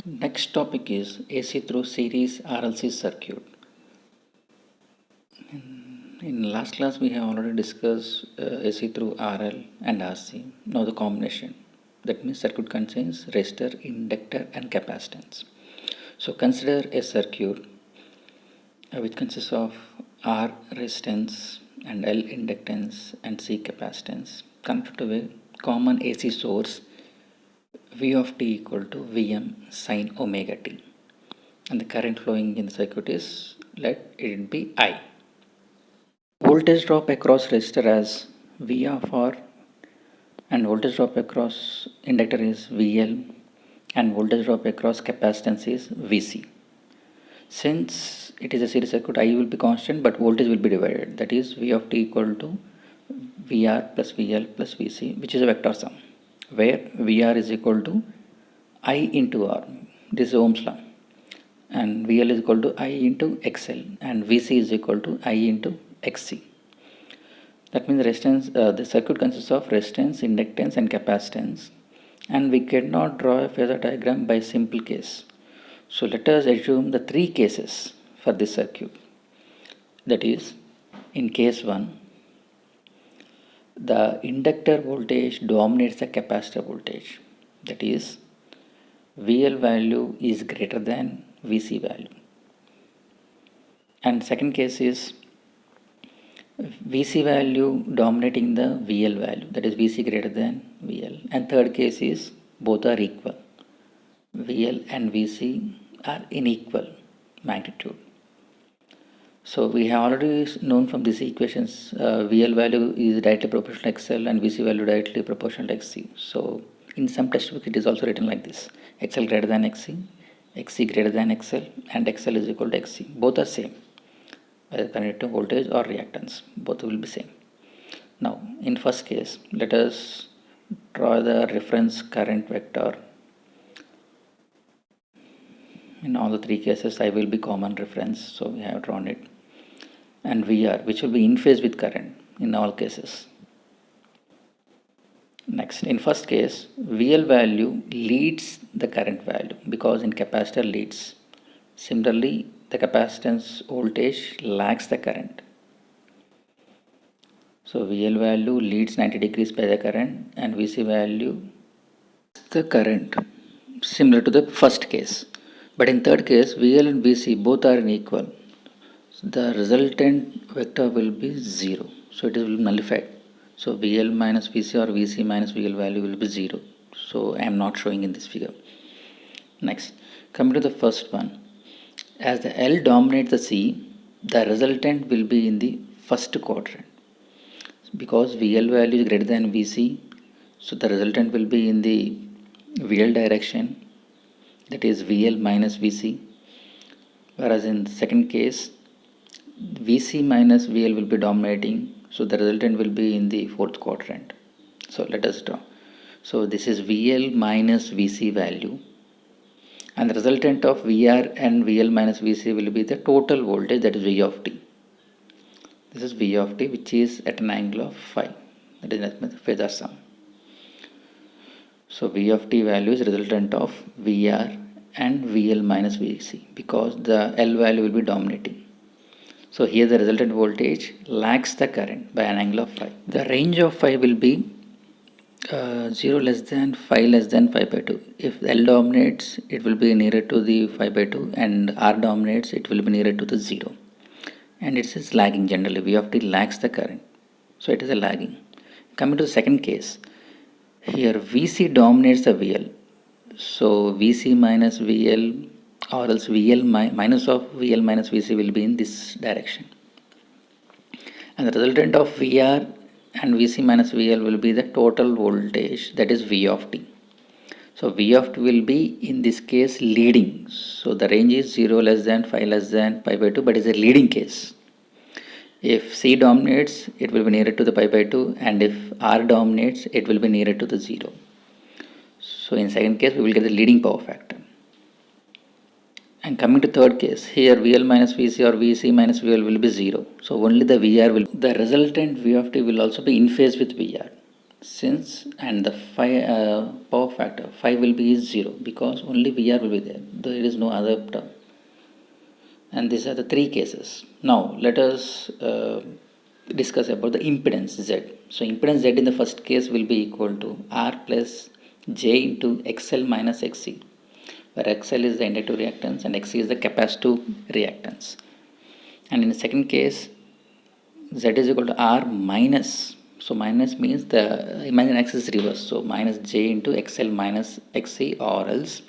Next topic is AC through series RLC circuit. In last class we have already discussed AC through RL and RC. Now the combination. That means circuit contains resistor, inductor and capacitance. So consider a circuit which consists of R resistance and L inductance and C capacitance connected to a common AC source V of t equal to Vm sin omega t, and the current flowing in the circuit is, let it be I. Voltage drop across resistor as V of R and voltage drop across inductor is VL and voltage drop across capacitance is VC. Since it is a series circuit, I will be constant but voltage will be divided, that is V of t equal to VR plus VL plus VC, which is a vector sum, where VR is equal to I into R, this is Ohm's law, and VL is equal to I into XL and VC is equal to I into XC. That means the circuit consists of resistance, inductance and capacitance, and we cannot draw a phasor diagram by simple case. So let us assume the three cases for this circuit. That is, in case 1, the inductor voltage dominates the capacitor voltage, that is VL value is greater than VC value. And second case is VC value dominating the VL value, that is VC greater than VL. And third case is both are equal, VL and VC are in equal magnitude. So we have already known from these equations VL value is directly proportional to XL and VC value directly proportional to XC. So in some textbook it is also written like this: XL greater than XC, XC greater than XL and XL is equal to XC. Both are same, whether connected to voltage or reactance, both will be same. Now in first case, let us draw the reference current vector. In all the three cases I will be common reference, so we have drawn it, and VR, which will be in phase with current in all cases. Next, in first case, VL value leads the current value because in capacitor leads. Similarly, the capacitance voltage lags the current. So VL value leads 90 degrees by the current and VC value the current, similar to the first case. But in third case, VL and VC both are equal. So the resultant vector will be 0. So it will be nullified. So VL minus VC or VC minus VL value will be 0. So I am not showing in this figure. Next, coming to the first one. As the L dominates the C, the resultant will be in the first quadrant. Because VL value is greater than VC, so the resultant will be in the VL direction, that is VL minus VC. Whereas in the second case, VC minus VL will be dominating, so the resultant will be in the fourth quadrant. So let us draw. So this is VL minus VC value, and the resultant of VR and VL minus VC will be the total voltage, that is V of t. This is V of t, which is at an angle of phi, that is the phasor sum. So V of t value is resultant of VR and VL minus VC because the L value will be dominating. So here the resultant voltage lags the current by an angle of phi. The range of phi will be 0 less than phi less than phi by 2. If L dominates, it will be nearer to the phi by 2, and R dominates, it will be nearer to the 0. And it is lagging generally. V of t lags the current. So it is a lagging. Coming to the second case, here VC dominates the VL. So VC minus VL or else VL minus of VL minus VC will be in this direction. And the resultant of VR and VC minus VL will be the total voltage, that is V of t. So V of t will be in this case leading. So the range is 0 less than phi less than pi by 2, but is a leading case. If C dominates, it will be nearer to the pi by 2, and if R dominates, it will be nearer to the 0. So in second case, we will get the leading power factor. And coming to third case, here VL minus VC or VC minus VL will be 0. So only the VR will, the resultant V of t will also be in phase with VR. Since and the power factor phi will be 0 because only VR will be there. There is no other term. And these are the three cases. Now let us discuss about the impedance Z. So impedance Z in the first case will be equal to R plus J into XL minus XC, where XL is the inductive reactance and XC is the capacitive reactance. And in the second case, Z is equal to R minus, so minus means the imaginary axis is reverse, so minus J into XL minus XC, or else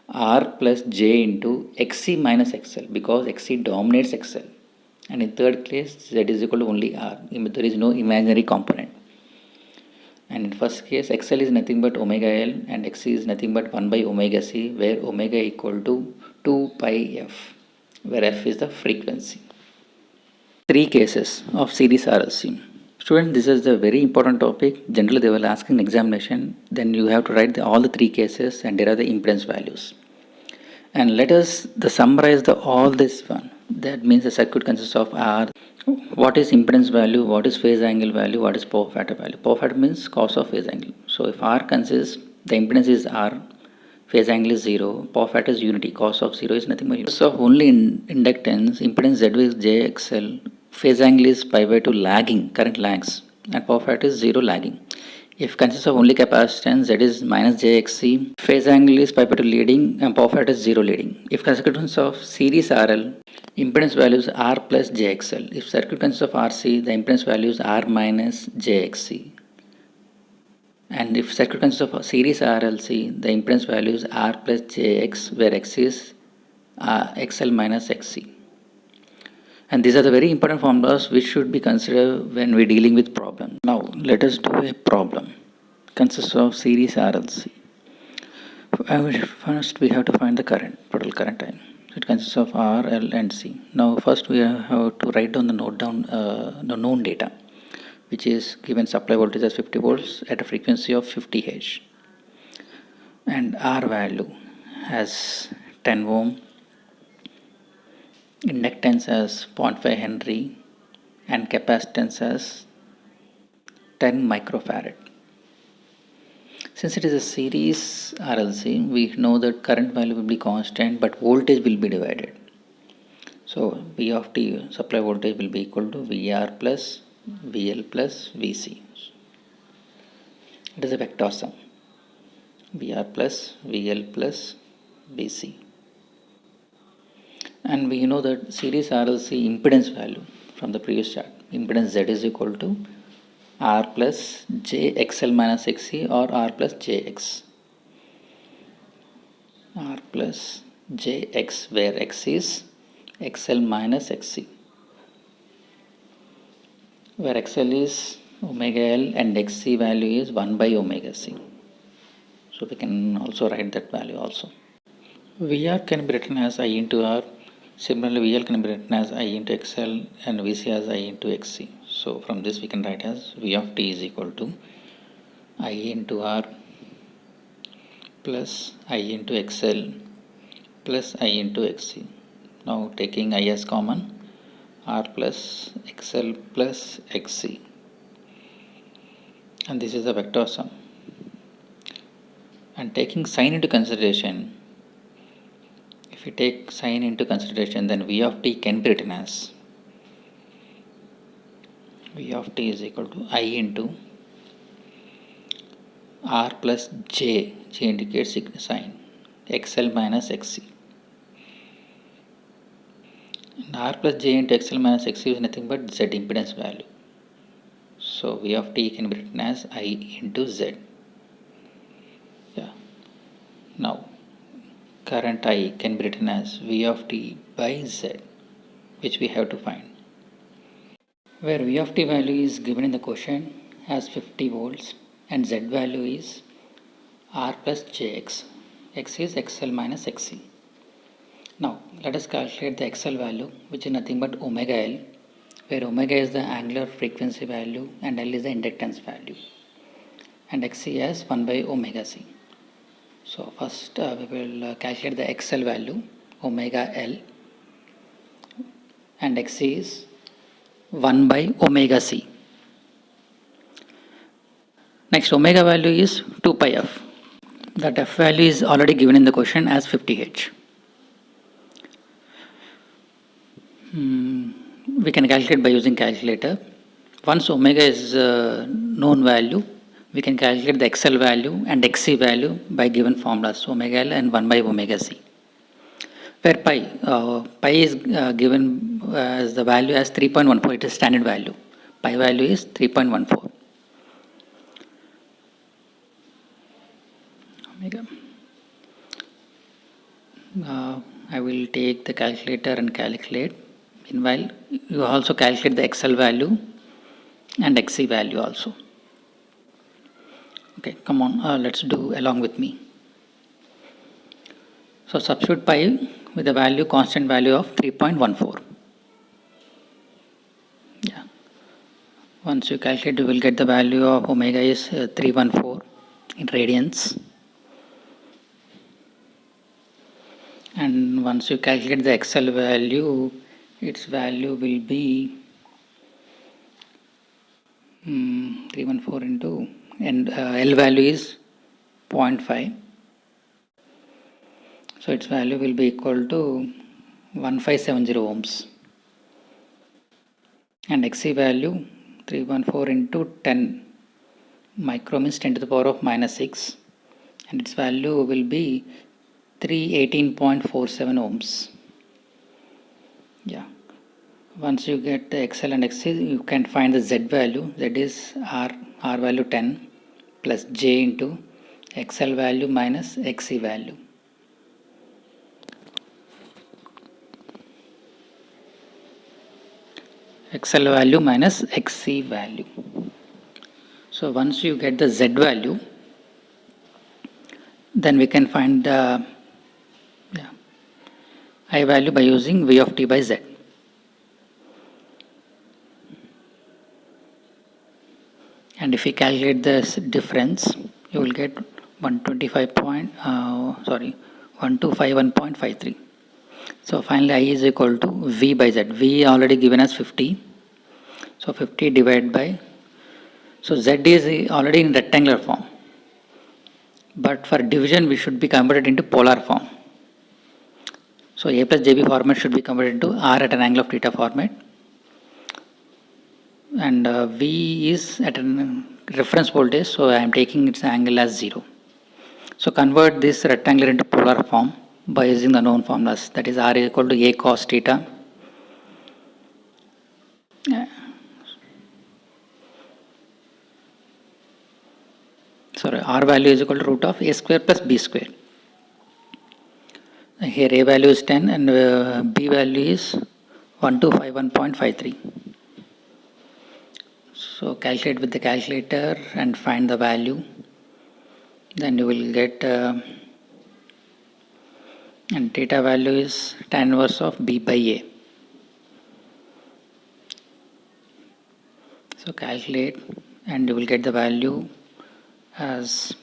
R plus J into XC minus XL, because XC dominates XL. And in third case, Z is equal to only R, there is no imaginary component. And in first case, XL is nothing but omega L and XC is nothing but 1 by omega C, where omega equal to 2 pi F, where F is the frequency. Three cases of series RLC. Student, this is a very important topic. Generally, they will ask in examination. Then you have to write all the three cases and derive the impedance values. And let us summarize all this one. That means the circuit consists of R. What is impedance value? What is phase angle value? What is power factor value? Power factor means cos of phase angle. So if R consists, the impedance is R. Phase angle is 0. Power factor is unity. Cos of 0 is nothing but unity. So only in inductance, impedance Z is JXL. Phase angle is pi by 2 lagging, current lags, and power factor is 0 lagging. If consists of only capacitance, Z is minus JXC, phase angle is pi by 2 leading and power factor is 0 leading. If consists of series RL, impedance value is R plus JXL. If circuit consists of RC, the impedance value is R minus JXC. And if circuit consists of series RLC, the impedance value is R plus JX, where X is XL minus XC. And these are the very important formulas which should be considered when we're dealing with problem. Now let us do a problem. Consists of series RLC. First we have to find the current, total current time. It consists of R, L and C. Now first we have to write down the known data, which is given supply voltage as 50 volts at a frequency of 50 Hz. And R value as 10 ohm, inductance as 0.5 Henry and capacitance as 10 microfarad. Since it is a series RLC, we know that current value will be constant but voltage will be divided. So V of t, supply voltage, will be equal to VR plus VL plus VC. It is a vector sum. VR plus VL plus VC. And we know that series RLC impedance value from the previous chart. Impedance Z is equal to R plus JXL minus XC or R plus JX. R plus JX, where X is XL minus XC, where XL is omega L and XC value is 1 by omega C. So we can also write that value also. VR can be written as I into R. Similarly, VL can be written as I into XL and VC as I into XC. So from this we can write as V of t is equal to I into R plus I into XL plus I into XC. Now taking I as common, R plus XL plus XC. And this is a vector sum. And taking sign into consideration, if we take sign into consideration, then V of t can be written as V of t is equal to I into R plus J. J indicates sign, XL minus XC. And R plus J into XL minus XC is nothing but Z impedance value. So V of t can be written as I into Z. Yeah. Now current I can be written as V of t by Z, which we have to find. Where V of t value is given in the question as 50 volts and Z value is R plus JX. X is XL minus XC. Now let us calculate the XL value, which is nothing but omega L, where omega is the angular frequency value and L is the inductance value, and XC as 1 by omega C. So first we will calculate the XL value, omega L, and XC is 1 by omega C. Next, omega value is 2 pi f. That f value is already given in the question as 50h. We can calculate by using calculator. Once omega is known value, we can calculate the XL value and XC value by given formulas, omega L and 1 by omega C. Where pi is given as the value as 3.14, it is standard value. Pi value is 3.14. Omega. I will take the calculator and calculate. Meanwhile, you also calculate the XL value and XC value also. Okay, come on, let's do along with me. So substitute pi with the value, constant value of 3.14. Yeah. Once you calculate, you will get the value of omega is 314 in radians. And once you calculate the XL value, its value will be 314 into, and L value is 0.5. So its value will be equal to 1570 ohms. And XC value 314 into 10 micro means 10 to the power of minus 6. And its value will be 318.47 ohms. Yeah. Once you get the XL and XC, you can find the Z value. Z is R value 10 plus J into XL value minus XC value. XL value minus XC value. So once you get the Z value, then we can find the I value by using V of t by Z. And if you calculate this difference, you will get 1251.53. So finally I is equal to V by Z. V already given as 50. So 50 divided by, so Z is already in rectangular form. But for division we should be converted into polar form. So A plus JB format should be converted into R at an angle of theta format. And V is at a reference voltage, so I am taking its angle as 0. So convert this rectangular into polar form by using the known formulas, that is R equal to A cos theta. Sorry, R value is equal to root of A square plus B square. Here A value is 10 and B value is 1251.53. So calculate with the calculator and find the value. Then you will get, and theta value is tan inverse of B by A. So calculate and you will get the value as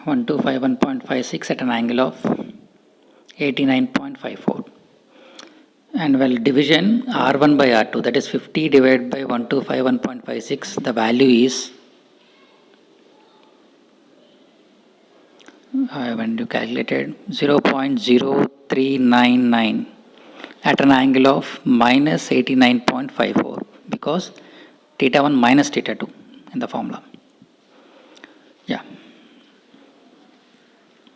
1251.56 at an angle of 89.54. And well, division R1 by R2, that is 50 divided by 1251.56, the value is, when you calculated, 0.0399 at an angle of minus 89.54, because theta 1 minus theta 2 in the formula. Yeah.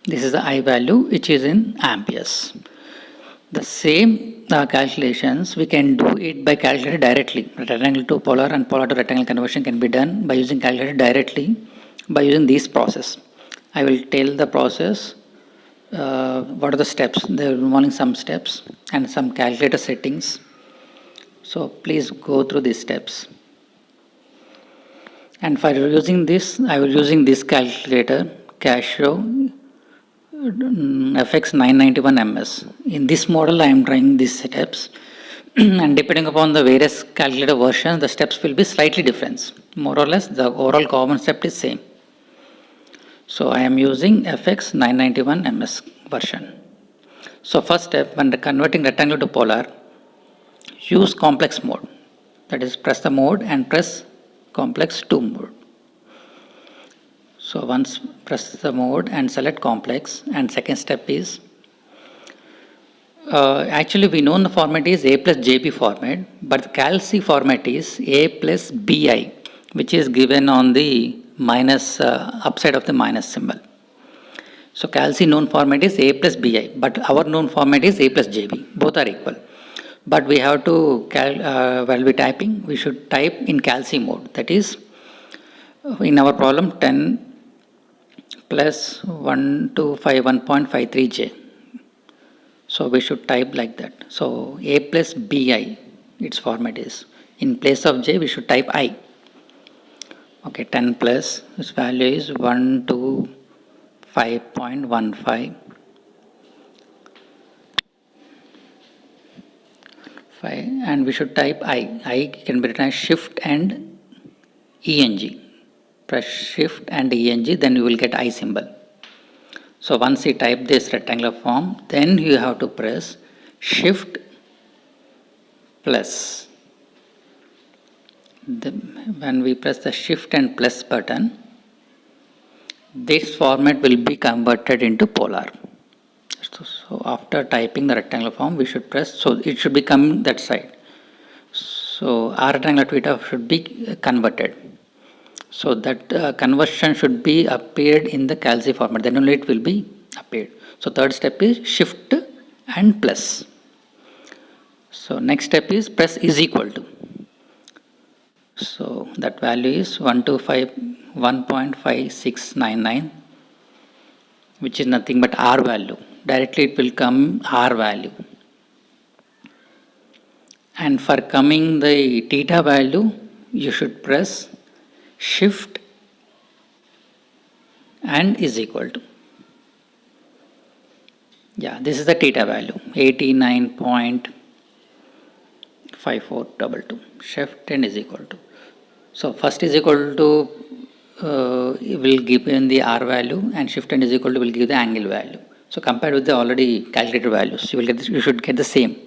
This is the I value which is in amperes. The same calculations we can do it by calculator directly. Rectangle to polar and polar to rectangle conversion can be done by using calculator directly by using this process. I will tell the process, what are the steps. They are involving some steps and some calculator settings. So please go through these steps. And for using this, I will using this calculator, Casio FX991MS. In this model, I am trying these steps, and depending upon the various calculator versions, the steps will be slightly different. More or less, the overall concept is same. So I am using FX991MS version. So first step, when converting rectangle to polar, use complex mode. That is, press the mode and press complex 2 mode. So once press the mode and select complex, and second step is actually we know the format is A plus JB format, but the CalC format is A plus BI, which is given on the minus upside of the minus symbol. So CalC known format is A plus BI, but our known format is A plus JB. Both are equal. But we have to, while we typing, we should type in CalC mode. That is, in our problem 10 plus 1251.53J. So we should type like that. So A plus BI, its format is. In place of J, we should type I. Okay, 10 plus, its value is 125.15. And we should type I. I can be written as shift and ENG. Press shift and ENG, then you will get I symbol. So once you type this rectangular form, then you have to press shift plus. When we press the shift and plus button, this format will be converted into polar. So after typing the rectangular form, we should press, so it should become that side. So our rectangular theta should be converted. So that conversion should be appeared in the CalC format, then only it will be appeared. So third step is shift and plus. So next step is press is equal to. So that value is 125.1.5699, which is nothing but R value. Directly it will come R value. And for coming the theta value, you should press shift and is equal to. Yeah, this is the theta value, 89.5422. Shift and is equal to. So first is equal to will give in the R value, and shift and is equal to will give the angle value. So compared with the already calculated values, you will get this, you should get the same.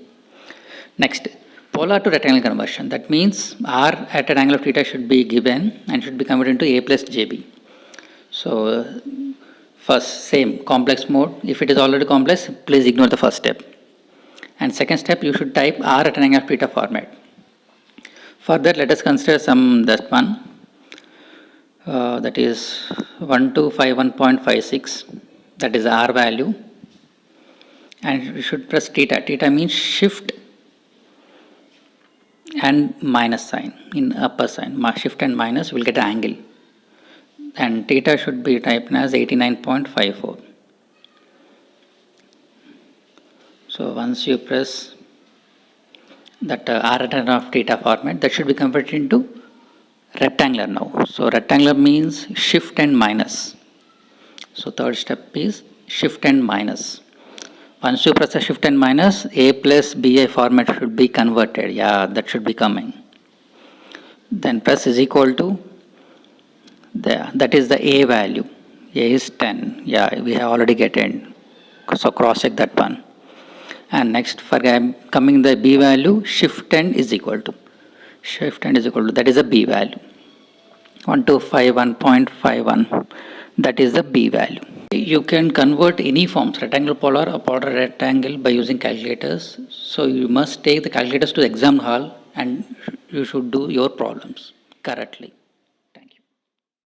Next, polar to rectangle conversion. That means R at an angle of theta should be given and should be converted into A plus JB. So first, same complex mode. If it is already complex, please ignore the first step. And second step, you should type R at an angle of theta format. Further, let us consider that one. That is 1251.56. That is R value. And we should press theta. Theta means shift and minus sign in upper sign. Shift and minus will get an angle. And theta should be typed as 89.54. So once you press that R at of theta format, that should be converted into rectangular now. So rectangular means shift and minus. So third step is shift and minus. Once you press the shift and minus, A plus BI format should be converted. Yeah, that should be coming. Then press is equal to there. That is the A value. A is 10. Yeah, we have already get in. So cross check that one. And next for coming the B value, shift and is equal to. Shift and is equal to, that is the B value. 1251.51. That is the B value. You can convert any forms, rectangle, polar, or polar rectangle by using calculators. So you must take the calculators to the exam hall and you should do your problems correctly.